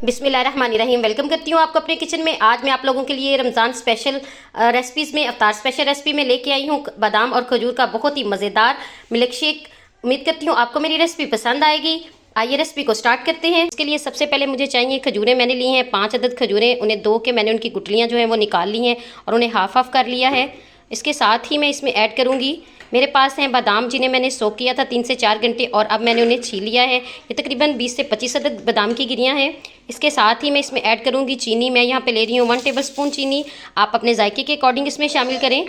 बिस्मिल्लाहिर्रहमानिर्रहीम। वेलकम करती हूँ आपको अपने किचन में। आज मैं आप लोगों के लिए रमज़ान स्पेशल रेसिपीज़ में अफ्तार स्पेशल रेसिपी में लेके आई हूँ बादाम और खजूर का बहुत ही मज़ेदार मिल्क शेक। उम्मीद करती हूँ आपको मेरी रेसिपी पसंद आएगी। आइए रेसिपी को स्टार्ट करते हैं। इसके लिए सबसे पहले मुझे चाहिए खजूरें। मैंने ली हैं 5 अदद खजूरें। उन्हें धो के मैंने उनकी गुठलियाँ जो हैं वो निकाल ली हैं और उन्हें हाफ हाफ कर लिया है। इसके साथ ही मैं इसमें ऐड करूँगी, मेरे पास हैं बादाम जिन्हें मैंने सोक किया था 3 से 4 घंटे और अब मैंने उन्हें छील लिया है। ये तकरीबन 20 से 25 अदद बादाम की गिरियाँ हैं। इसके साथ ही मैं इसमें ऐड करूँगी चीनी। मैं यहाँ पे ले रही हूँ 1 टेबलस्पून चीनी। आप अपने जायके के अकॉर्डिंग इसमें शामिल करें।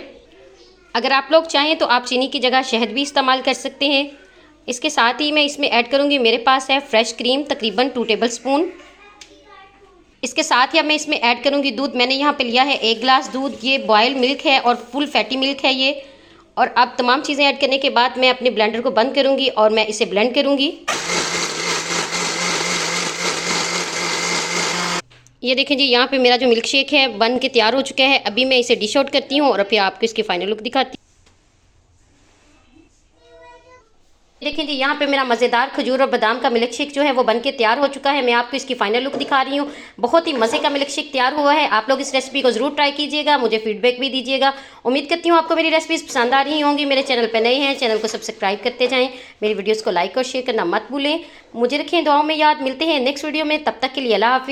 अगर आप लोग चाहें तो आप चीनी की जगह शहद भी इस्तेमाल कर सकते हैं। इसके साथ ही मैं इसमें ऐड करूँगी, मेरे पास है फ्रेश क्रीम तकरीबन 2 टेबलस्पून। इसके साथ ही अब मैं इसमें ऐड करूँगी दूध। मैंने यहाँ पे लिया है 1 गिलास दूध। ये बॉयल मिल्क है और फुल फैटी मिल्क है ये। और अब तमाम चीज़ें ऐड करने के बाद मैं अपने ब्लेंडर को बंद करूँगी और मैं इसे ब्लेंड करूँगी। ये देखें जी, यहाँ पे मेरा जो मिल्क शेक है बन के तैयार हो चुका है। अभी मैं इसे डिश आउट करती हूँ और फिर आपको इसकी फाइनल लुक दिखाती हूँ। देखें जी, यहाँ पे मेरा मज़ेदार खजूर और बादाम का मिल्क शेक जो है वो बनके तैयार हो चुका है। मैं आपको इसकी फाइनल लुक दिखा रही हूँ। बहुत ही मज़े का मिल्क शेक तैयार हुआ है। आप लोग इस रेसिपी को ज़रूर ट्राई कीजिएगा, मुझे फीडबैक भी दीजिएगा। उम्मीद करती हूँ आपको मेरी रेसिपीज़ पसंद आ रही होंगी। मेरे चैनल पर नए हैं, चैनल को सब्सक्राइब करते जाएँ। मेरी वीडियोज़ को लाइक और शेयर करना मत भूलें। मुझे रखें दुआओं में याद। मिलते हैं नेक्स्ट वीडियो में, तब तक के लिए अल्लाह हाफिज़।